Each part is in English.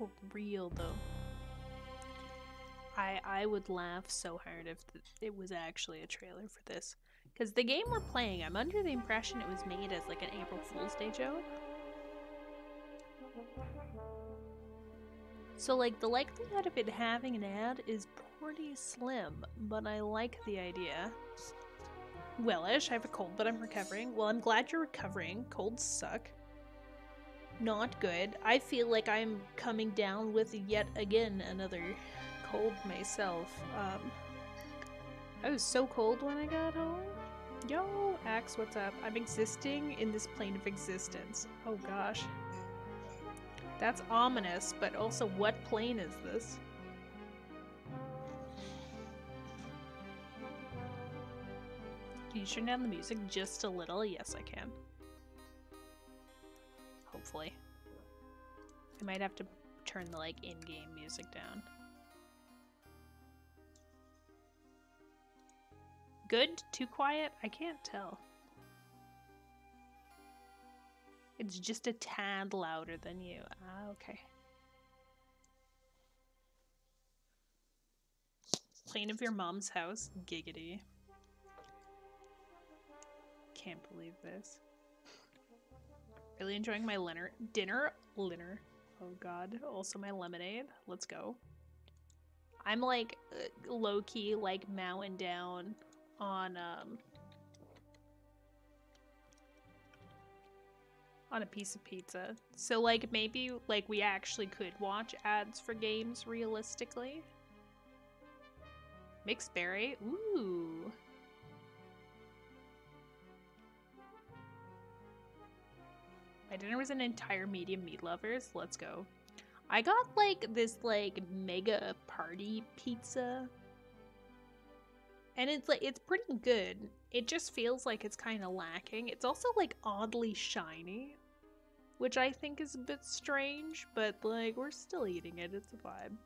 For real though. I would laugh so hard if it was actually a trailer for this. Because the game we're playing, I'm under the impression it was made as like an April Fool's Day joke. So like the likelihood of it having an ad is pretty slim, but I like the idea. Wellish, I have a cold but I'm recovering. Well, I'm glad you're recovering. Colds suck. Not good. I feel like I'm coming down with yet again another cold myself. I was so cold when I got home. Yo, Axe, what's up? I'm existing in this plane of existence. Oh gosh. That's ominous, but also what plane is this? Can you turn down the music just a little? Yes, I can. Hopefully. I might have to turn the like in-game music down. Good? Too quiet? I can't tell. It's just a tad louder than you. Ah, okay. Plane of your mom's house? Giggity. Can't believe this. Really enjoying my dinner. Oh god. Also my lemonade. Let's go. I'm like low-key like mowing down on a piece of pizza. So like maybe like we actually could watch ads for games realistically. Mixed berry. Ooh. My dinner was an entire medium meat lovers. Let's go. I got like this like mega party pizza. And it's like it's pretty good. It just feels like it's kind of lacking. It's also like oddly shiny, which I think is a bit strange, but like we're still eating it. It's a vibe.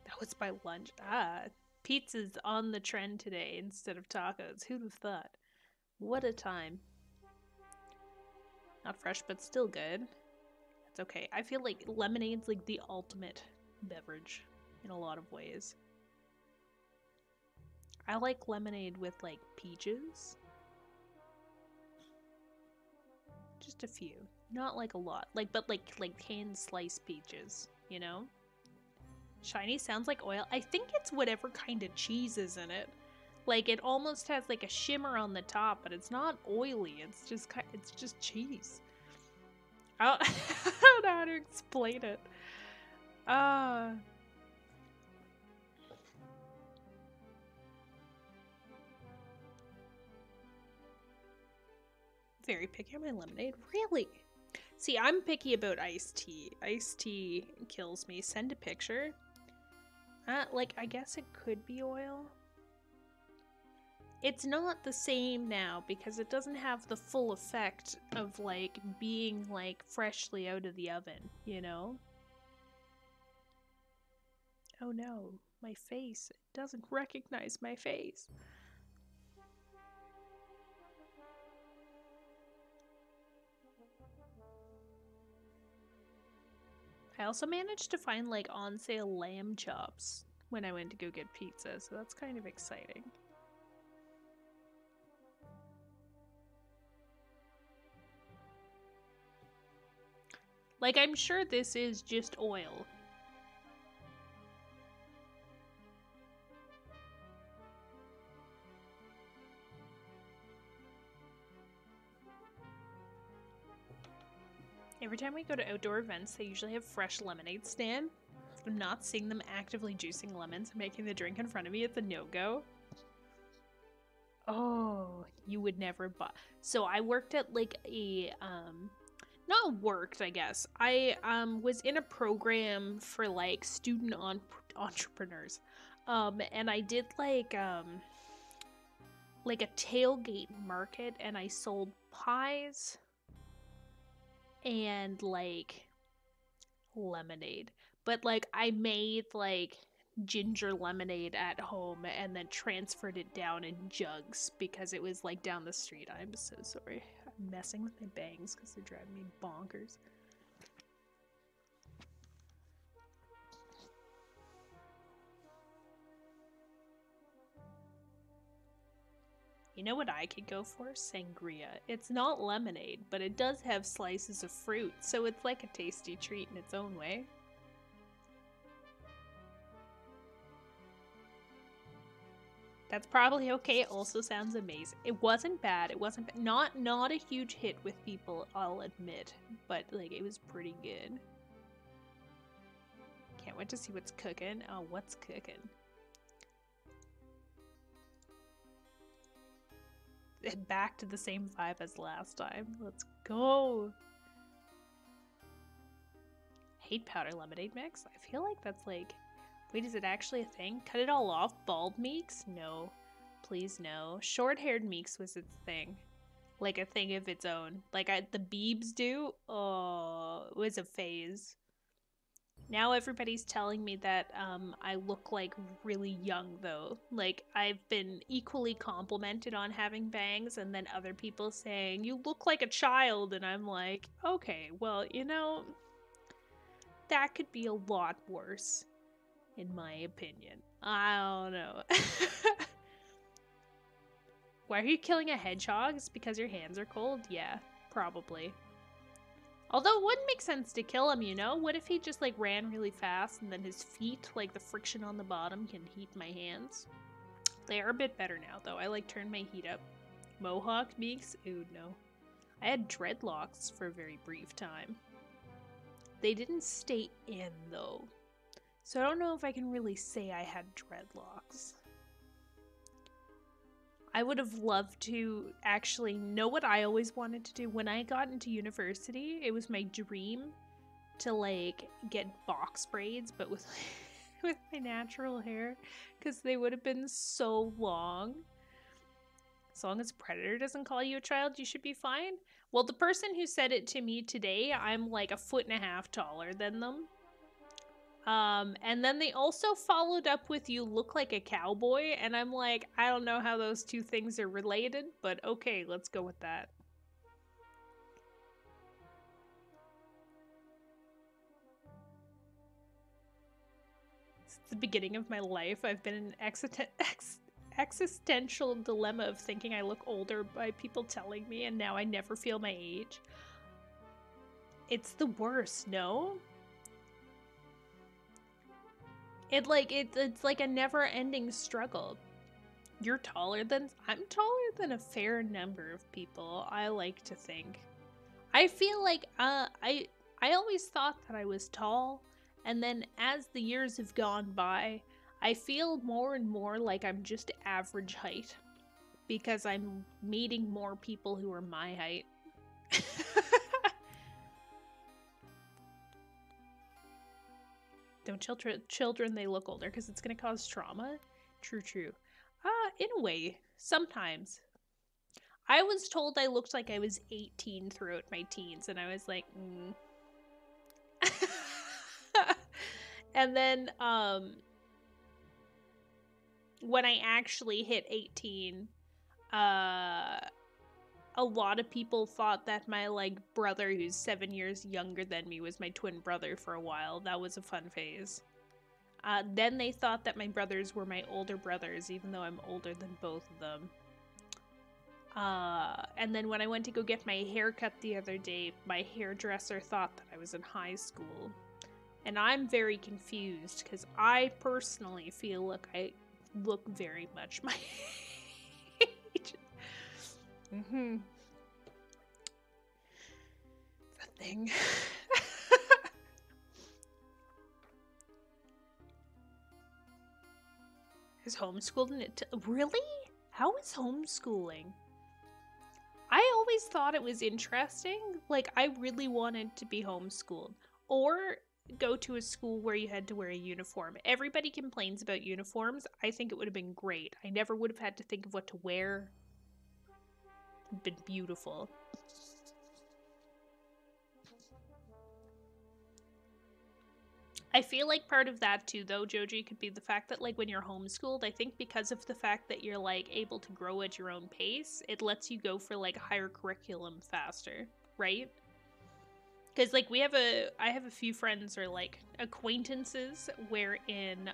That was my lunch. Ah, pizza's on the trend today instead of tacos. Who'd have thought? What a time. Not fresh, but still good. It's okay. I feel like lemonade's like the ultimate beverage in a lot of ways. I like lemonade with like peaches. Just a few. Not like a lot. But like hand sliced peaches, you know? Shiny sounds like oil. I think it's whatever kind of cheese is in it. Like it almost has like a shimmer on the top, but it's not oily. It's just cheese. I don't know how to explain it. Very picky on my lemonade. Really? See, I'm picky about iced tea. Iced tea kills me. Send a picture. Like, I guess it could be oil. It's not the same now because it doesn't have the full effect of, like, being, like, freshly out of the oven, you know? Oh no, my face. It doesn't recognize my face. I also managed to find, like, on sale lamb chops when I went to go get pizza, so that's kind of exciting. Like, I'm sure this is just oil. Every time we go to outdoor events, they usually have fresh lemonade stand. If I'm not seeing them actively juicing lemons and making the drink in front of me, it's a no-go. Oh, you would never buy. So I worked at like a not worked, I guess. I was in a program for like student entrepreneurs. And I did like a tailgate market and I sold pies and like lemonade. But like I made like ginger lemonade at home and then transferred it down in jugs because it was like down the street. I'm so sorry. I'm messing with my bangs because they're driving me bonkers. You know what I could go for? Sangria. It's not lemonade, but it does have slices of fruit, so it's like a tasty treat in its own way. That's probably okay. It also sounds amazing. It wasn't bad. It wasn't not a huge hit with people, I'll admit, but like it was pretty good. Can't wait to see what's cooking. Oh, what's cooking? Back to the same vibe as last time. Let's go. Hate powder lemonade mix? I feel like that's like... Wait, is it actually a thing? Cut it all off? Bald Meeks? No. Please no. Short-haired Meeks was its thing. Like a thing of its own. Like the Beebs do? Oh, it was a phase. Now everybody's telling me that I look like really young though. Like I've been equally complimented on having bangs and then other people saying, you look like a child, and I'm like, okay, well, you know, that could be a lot worse. In my opinion. I don't know. Why are you killing a hedgehog? It's because your hands are cold? Yeah, probably. Although it wouldn't make sense to kill him, you know? What if he just like ran really fast and then his feet, like the friction on the bottom, can heat my hands? They are a bit better now though. I like turn my heat up. Mohawk Meeks? Ooh, no. I had dreadlocks for a very brief time. They didn't stay in though. So I don't know if I can really say I had dreadlocks. I would have loved to actually know what I always wanted to do. When I got into university, it was my dream to like get box braids, but with with my natural hair, because they would have been so long. As long as Predator doesn't call you a child, you should be fine. Well, the person who said it to me today, I'm like 1.5 feet taller than them. And then they also followed up with you look like a cowboy, and I'm like, I don't know how those two things are related, but okay, let's go with that. Since the beginning of my life, I've been in an existential dilemma of thinking I look older by people telling me, and now I never feel my age. It's the worst, no? It's like a never-ending struggle. You're taller than... I'm taller than a fair number of people, I like to think. I feel like, I always thought that I was tall, and then as the years have gone by, I feel more and more like I'm just average height. Because I'm meeting more people who are my height. Don't tell children they look older, because it's going to cause trauma. True, true. In a way, sometimes. I was told I looked like I was 18 throughout my teens, and I was like, And then, when I actually hit 18, a lot of people thought that my, like, brother who's 7 years younger than me was my twin brother for a while. That was a fun phase. Then they thought that my brothers were my older brothers, even though I'm older than both of them. And then when I went to go get my hair cut the other day, my hairdresser thought that I was in high school. And I'm very confused, because I personally feel like I look very much my age. Mm-hmm. The thing. Is homeschooling it? Really? How is homeschooling? I always thought it was interesting. Like, I really wanted to be homeschooled. Or go to a school where you had to wear a uniform. Everybody complains about uniforms. I think it would have been great. I never would have had to think of what to wear. It'd been beautiful. I feel like part of that too, though, Joji, could be the fact that, like, when you're homeschooled, I think because of the fact that you're, like, able to grow at your own pace, it lets you go for, like, a higher curriculum faster, right? Because, like, I have a few friends or, like, acquaintances wherein,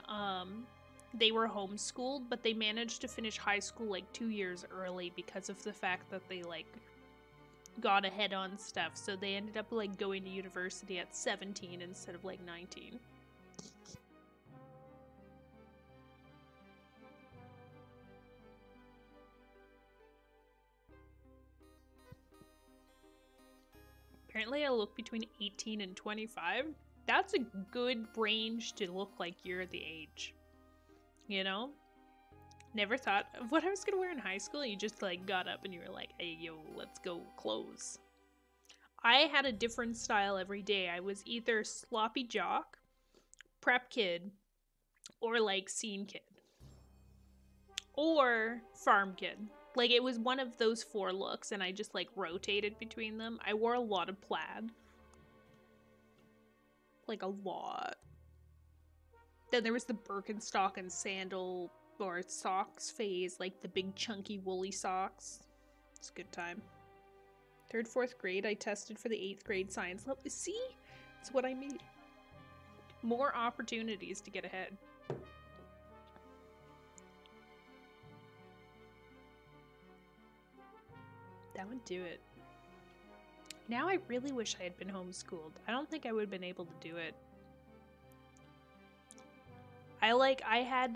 they were homeschooled, but they managed to finish high school, like, 2 years early because of the fact that they, like, got ahead on stuff, so they ended up, like, going to university at 17 instead of, like, 19. Apparently I look between 18 and 25. That's a good range to look like you're the age. You know? Never thought of what I was gonna wear in high school. You just, like, got up and you were like, hey, yo, let's go clothes. I had a different style every day. I was either sloppy jock, prep kid, or, like, scene kid. Or farm kid. Like, it was one of those 4 looks, and I just, like, rotated between them. I wore a lot of plaid. Like, a lot. Then there was the Birkenstock and sandal or socks phase, like the big chunky woolly socks. It's a good time. 3rd, 4th grade, I tested for the 8th grade science lab. See? It's what I mean. More opportunities to get ahead. That would do it. Now I really wish I had been homeschooled. I don't think I would have been able to do it. I had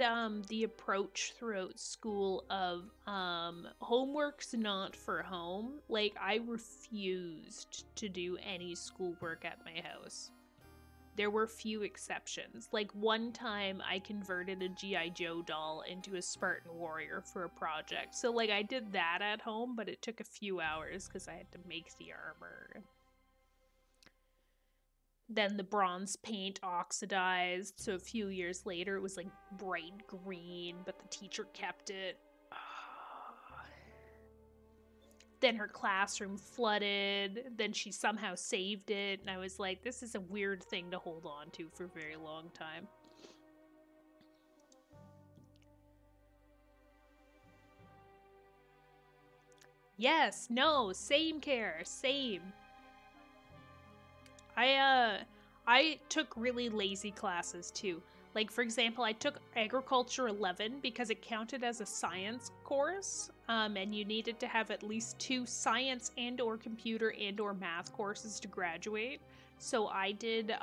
the approach throughout school of homework's not for home. Like, I refused to do any schoolwork at my house. There were few exceptions. Like, one time I converted a G.I. Joe doll into a Spartan warrior for a project. So, like, I did that at home, but it took a few hours because I had to make the armor. Then the bronze paint oxidized, so a few years later it was like bright green, but the teacher kept it. Then her classroom flooded, then she somehow saved it, and I was like, this is a weird thing to hold on to for a very long time. Yes, no, same care, same. I took really lazy classes too. Like, for example, I took Agriculture 11 because it counted as a science course, and you needed to have at least 2 science and or computer and or math courses to graduate. So I did,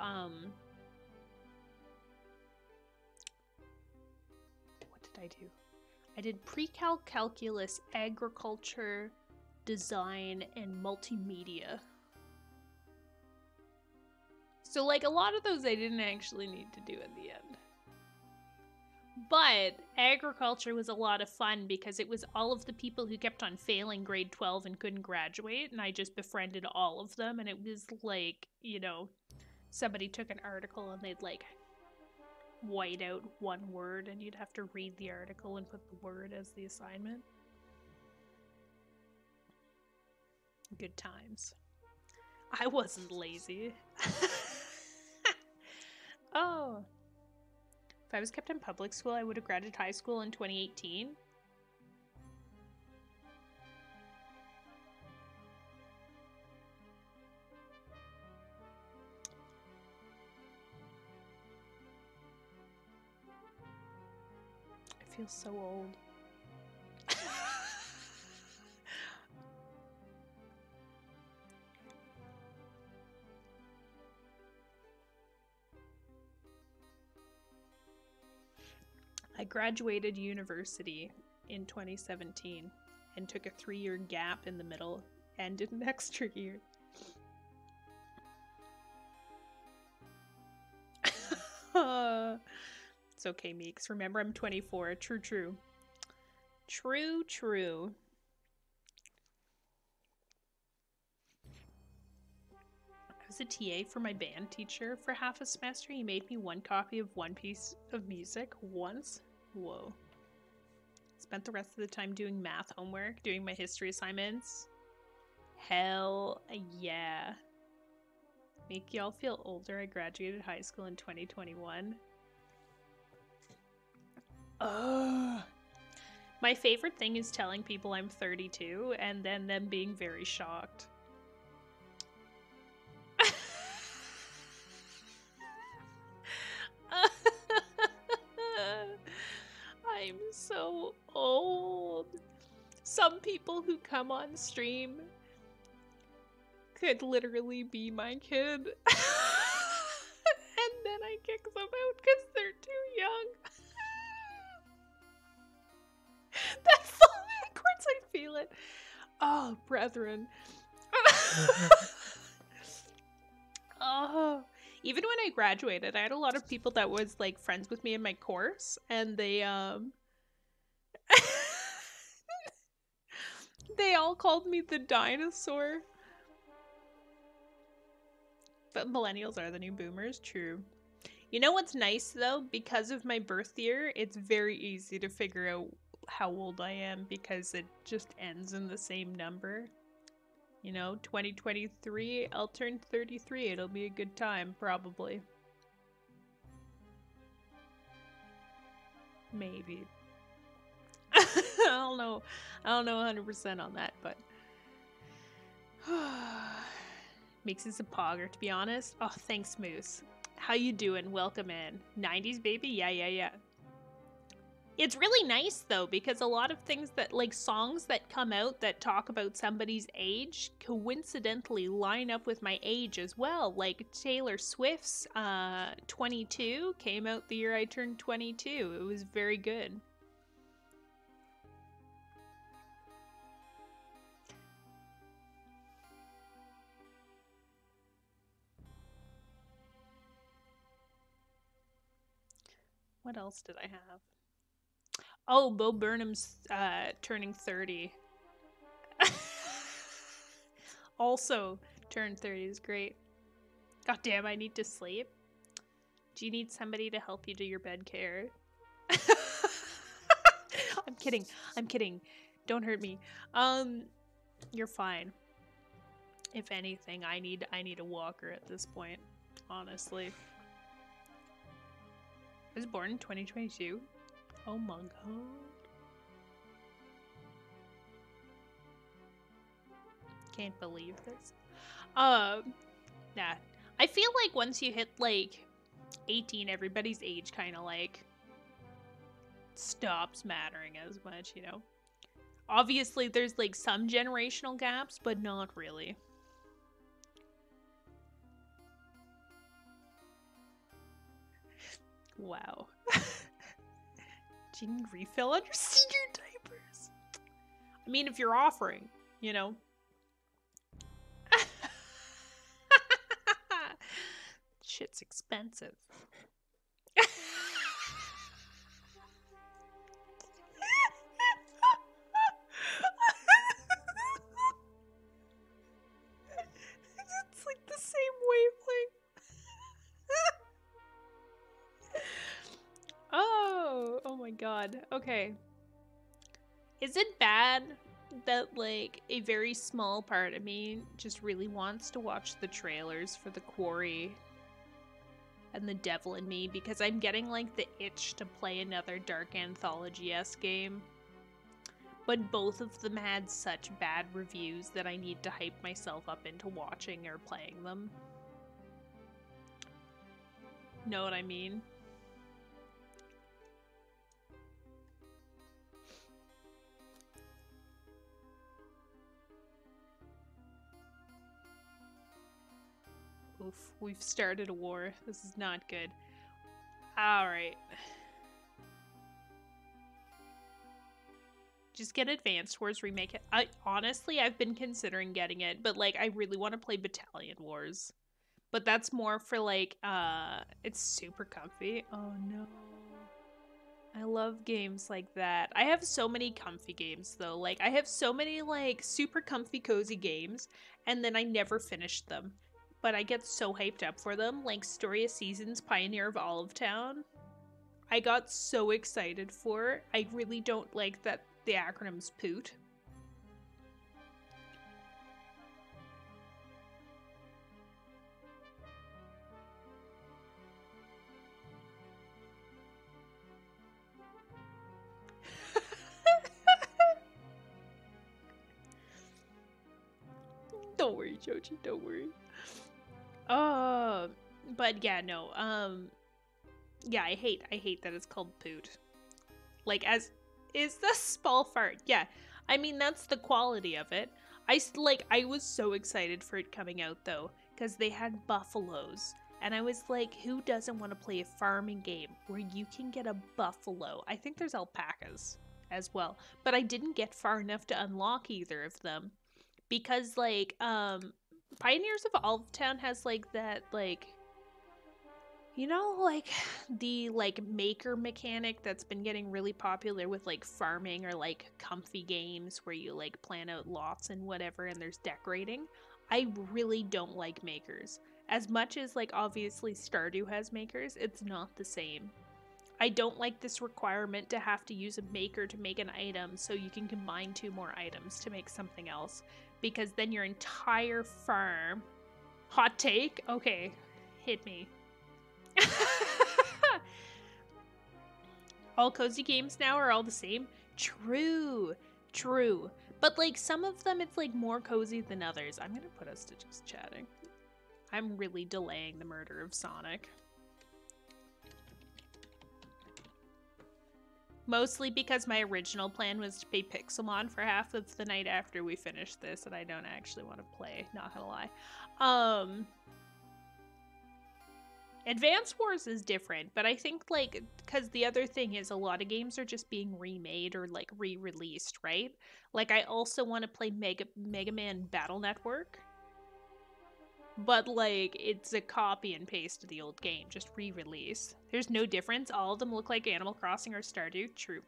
what did I do? I did pre-calc, calculus, agriculture, design, and multimedia. So, like, a lot of those I didn't actually need to do in the end. But agriculture was a lot of fun because it was all of the people who kept on failing grade 12 and couldn't graduate, and I just befriended all of them, and it was like, you know, somebody took an article and they'd, like, white out one word, and you'd have to read the article and put the word as the assignment. Good times. I wasn't lazy. Oh. If I was kept in public school, I would have graduated high school in 2018. I feel so old. I graduated university in 2017 and took a 3-year gap in the middle and did an extra year. It's okay, Meeks. Remember, I'm 24. True, true. True, true. I was a TA for my band teacher for half a semester. He made me 1 copy of one piece of music once. Whoa. Spent the rest of the time doing math homework, doing my history assignments. Hell yeah. Make y'all feel older. I graduated high school in 2021. Ugh. My favorite thing is telling people I'm 32 and then them being very shocked. I'm so old. Some people who come on stream could literally be my kid. And then I kick them out because they're too young. That fall backwards, I feel it. Oh, brethren. Oh, even when I graduated, I had a lot of people that was like friends with me in my course, and they they all called me the dinosaur. But millennials are the new boomers, true. You know what's nice though? Because of my birth year, it's very easy to figure out how old I am because it just ends in the same number. You know, 2023, I'll turn 33. It'll be a good time, probably. Maybe. I don't know. I don't know 100% on that, but makes us a pogger, to be honest. Oh, thanks, Moose. How you doing? Welcome in. 90s baby? Yeah. It's really nice though, because a lot of things that, like songs that come out that talk about somebody's age, coincidentally line up with my age as well. Like Taylor Swift's 22 came out the year I turned 22. It was very good. What else did I have? Oh, Bo Burnham's turning 30. Also turned 30 is great. God damn, I need to sleep. Do you need somebody to help you do your bed care? I'm kidding. Don't hurt me. You're fine. If anything, I need a walker at this point, honestly. I was born in 2022. Oh my god. Can't believe this. Nah. I feel like once you hit like 18, everybody's age kind of like stops mattering as much, you know? Obviously, there's like some generational gaps, but not really. Wow. Do you need refill on your senior diapers? I mean, if you're offering, you know. Shit's expensive. It's like the same wavelength. Oh my god. Okay. Is it bad that like a very small part of me just really wants to watch the trailers for The Quarry and The Devil in Me because I'm getting like the itch to play another Dark Anthology-esque game? But both of them had such bad reviews that I need to hype myself up into watching or playing them. Know what I mean? Oof, we've started a war. This is not good. Alright. Just get Advanced Wars, remake it. Honestly, I've been considering getting it, but like I really want to play Battalion Wars. But that's more for like, it's super comfy. Oh no. I love games like that. I have so many comfy games though. Like I have so many like super comfy cozy games and then I never finish them. But I get so hyped up for them, like Story of Seasons, Pioneer of Olive Town. I got so excited for. I really don't like that the acronym's POOT. Don't worry, Joji, don't worry. But yeah, no, yeah, I hate that it's called Poot. Like, as, is the small fart? Yeah, I mean, that's the quality of it. I was so excited for it coming out, though, because they had buffaloes. And I was like, who doesn't want to play a farming game where you can get a buffalo? I think there's alpacas as well. But I didn't get far enough to unlock either of them. Because, like, Pioneers of Olive has, like, that, like, you know, like, the, like, maker mechanic that's been getting really popular with, like, farming or, like, comfy games where you, like, plan out lots and whatever and there's decorating? I really don't like makers. As much as, like, obviously Stardew has makers, it's not the same. I don't like this requirement to have to use a maker to make an item so you can combine 2 more items to make something else. Because then your entire farm... Hot take? Okay, hit me. All cozy games now are all the same? True, true. But, like, some of them it's, like, more cozy than others. I'm gonna put us to just chatting. I'm really delaying the murder of Sonic. Mostly because my original plan was to play Pixelmon for half of the night after we finished this, and I don't actually want to play, not gonna lie. Advance Wars is different, but I think, like, because the other thing is a lot of games are just being remade or, like, re-released, right? Like, I also want to play Mega Man Battle Network, but, like, it's a copy and paste of the old game, just re-release. There's no difference. All of them look like Animal Crossing or Stardew. True.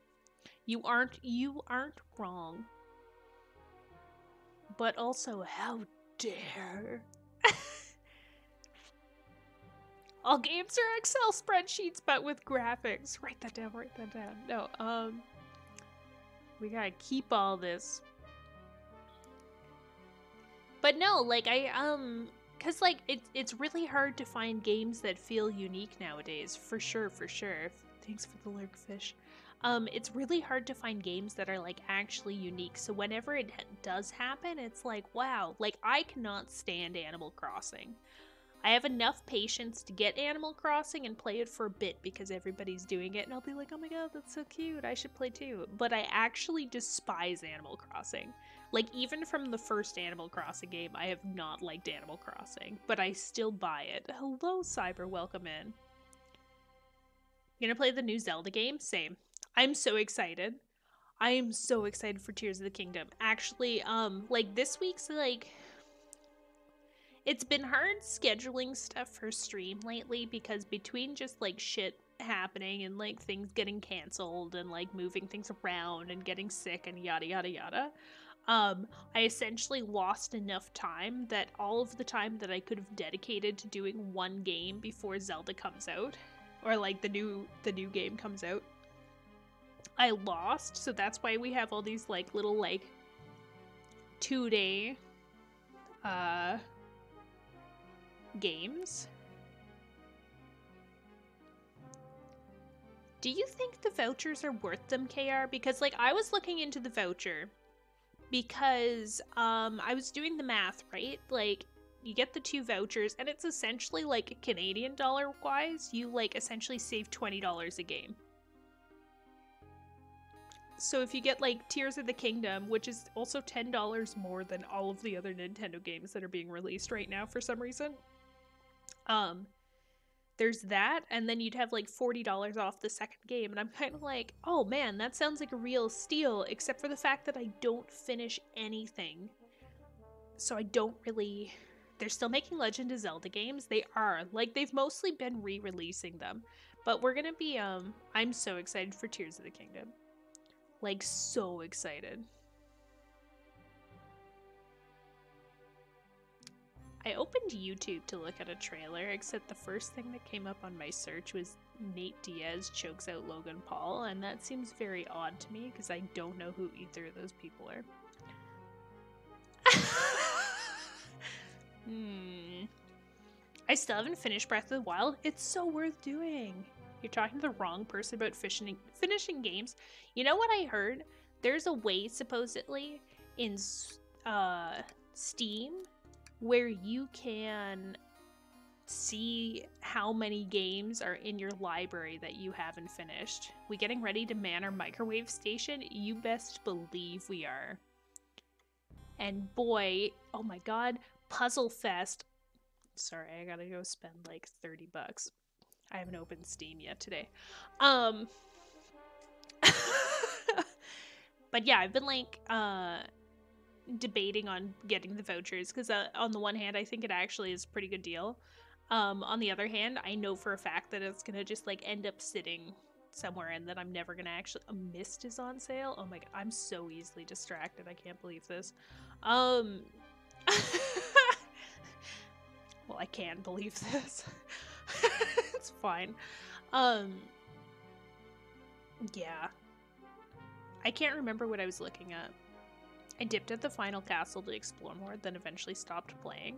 You aren't wrong. But also, how dare... All games are Excel spreadsheets, but with graphics. Write that down, write that down. No, we gotta keep all this. But no, like, cause, like, it's really hard to find games that feel unique nowadays, for sure, for sure. Thanks for the lurk, fish. It's really hard to find games that are, like, actually unique, so whenever it does happen, it's like, wow, like, I cannot stand Animal Crossing. I have enough patience to get Animal Crossing and play it for a bit because everybody's doing it, and I'll be like, oh my god, that's so cute, I should play too. But I actually despise Animal Crossing. Like, even from the first Animal Crossing game, I have not liked Animal Crossing, but I still buy it. Hello, Cyber, welcome in. You gonna play the new Zelda game? Same. I'm so excited. I am so excited for Tears of the Kingdom. Actually, like, this week's, like... It's been hard scheduling stuff for stream lately because between just, like, shit happening and, like, things getting canceled and, like, moving things around and getting sick and yada yada yada, I essentially lost enough time that all of the time that I could have dedicated to doing one game before Zelda comes out, or, like, the new game comes out, I lost. So that's why we have all these, like, little, like, 2-day games. Do you think the vouchers are worth them, KR? Because, like, I was looking into the voucher because I was doing the math, right? Like, you get the 2 vouchers and it's essentially, like, Canadian dollar wise, you, like, essentially save $20 a game. So if you get, like, Tears of the Kingdom, which is also $10 more than all of the other Nintendo games that are being released right now for some reason, there's that, and then you'd have, like, $40 off the second game, and I'm kind of like, oh man, that sounds like a real steal, except for the fact that I don't finish anything. So I don't really... They're still making Legend of Zelda games. They are. Like, they've mostly been re-releasing them. But we're gonna be, I'm so excited for Tears of the Kingdom. Like, so excited. I opened YouTube to look at a trailer, except the first thing that came up on my search was Nate Diaz chokes out Logan Paul, and that seems very odd to me because I don't know who either of those people are. I still haven't finished Breath of the Wild. It's so worth doing. You're talking to the wrong person about finishing games. You know what I heard? There's a way, supposedly, in Steam where you can see how many games are in your library that you haven't finished. We getting ready to man our microwave station? You best believe we are. And boy, oh my god, Puzzle Fest. Sorry, I gotta go spend like 30 bucks. I haven't opened Steam yet today. But yeah, I've been like debating on getting the vouchers because on the one hand, I think it actually is a pretty good deal. On the other hand, I know for a fact that it's gonna just like end up sitting somewhere and that I'm never gonna actually. A Mist is on sale. Oh my god, I'm so easily distracted. I can't believe this. Well, I can believe this. It's fine. Yeah. I can't remember what I was looking at. I dipped at the final castle to explore more, then eventually stopped playing.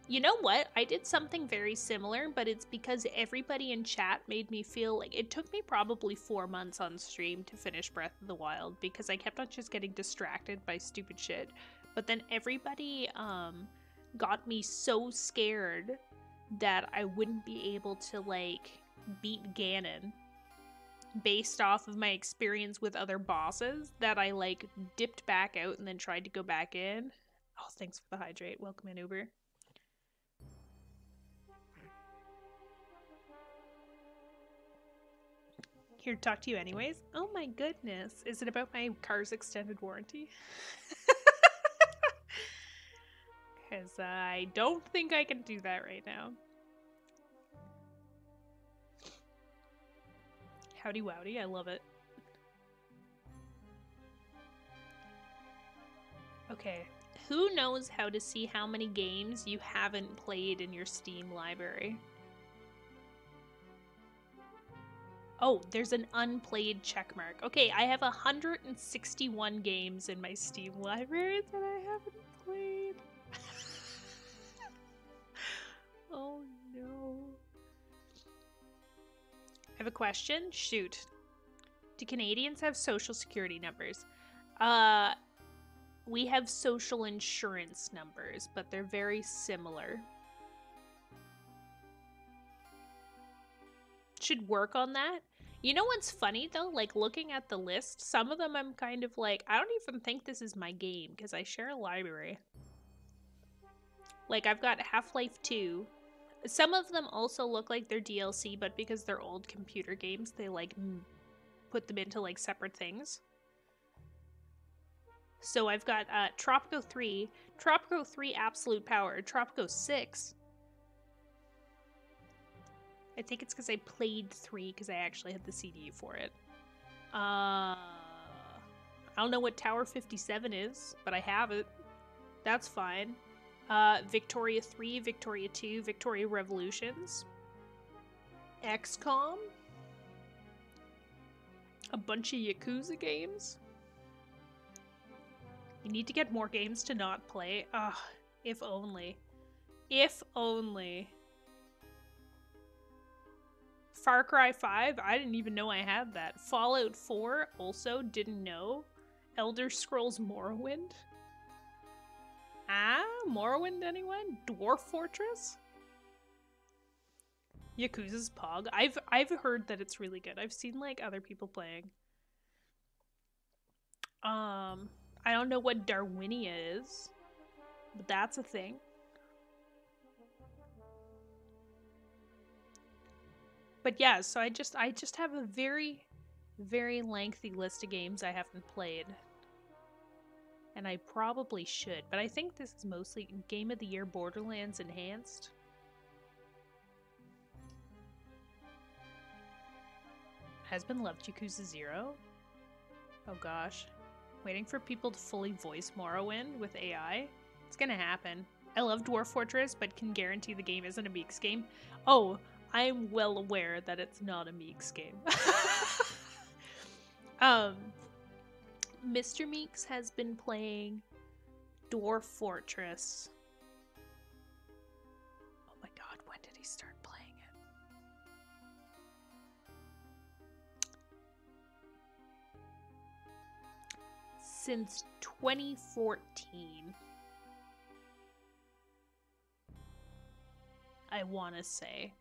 You know what? I did something very similar, but it's because everybody in chat made me feel like it took me probably 4 months on stream to finish Breath of the Wild because I kept on just getting distracted by stupid shit. But then everybody got me so scared that I wouldn't be able to like beat Ganon based off of my experience with other bosses that I like dipped back out and then tried to go back in. Oh, thanks for the hydrate. Welcome in, Uber. Here to talk to you anyways. Oh my goodness. Is it about my car's extended warranty? Because I don't think I can do that right now. Howdy wowdy, I love it. Okay, who knows how to see how many games you haven't played in your Steam library? Oh, there's an unplayed checkmark. Okay, I have 161 games in my Steam library that I haven't played. Oh no. I have a question. Shoot. Do Canadians have social security numbers? We have social insurance numbers, but they're very similar. Should work on that. You know what's funny though? Like looking at the list, some of them I'm kind of like, I don't even think this is my game because I share a library. Like I've got Half-Life 2. Some of them also look like they're DLC, but because they're old computer games, they like put them into like separate things. So I've got Tropico 3, Tropico 3 Absolute Power, Tropico 6. I think it's because I played 3 because I actually had the CD for it. I don't know what Tower 57 is, but I have it. That's fine. Victoria 3, Victoria 2, Victoria Revolutions. XCOM. A bunch of Yakuza games. You need to get more games to not play. Ugh, if only. If only. Far Cry 5, I didn't even know I had that. Fallout 4, also didn't know. Elder Scrolls Morrowind. Ah, Morrowind anyone? Dwarf Fortress? Yakuza's Pog. I've heard that it's really good. I've seen like other people playing. I don't know what Darwinia is, but that's a thing. But yeah, so I just have a very, very lengthy list of games I haven't played. And I probably should, but I think this is mostly Game of the Year Borderlands Enhanced. Husband loved Yakuza 0? Oh gosh. Waiting for people to fully voice Morrowind with AI? It's gonna happen. I love Dwarf Fortress, but can guarantee the game isn't a Meeks game. Oh, I'm well aware that it's not a Meeks game. Mr. Meeks has been playing Dwarf Fortress. Oh my god, when did he start playing it? Since 2014. I want to say.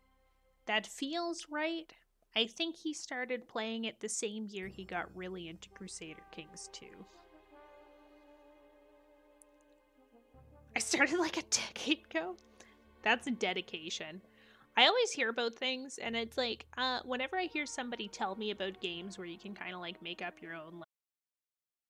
That feels right. I think he started playing it the same year he got really into Crusader Kings 2. I started like a decade ago. That's a dedication. I always hear about things, and it's like, whenever I hear somebody tell me about games where you can kind of like make up your own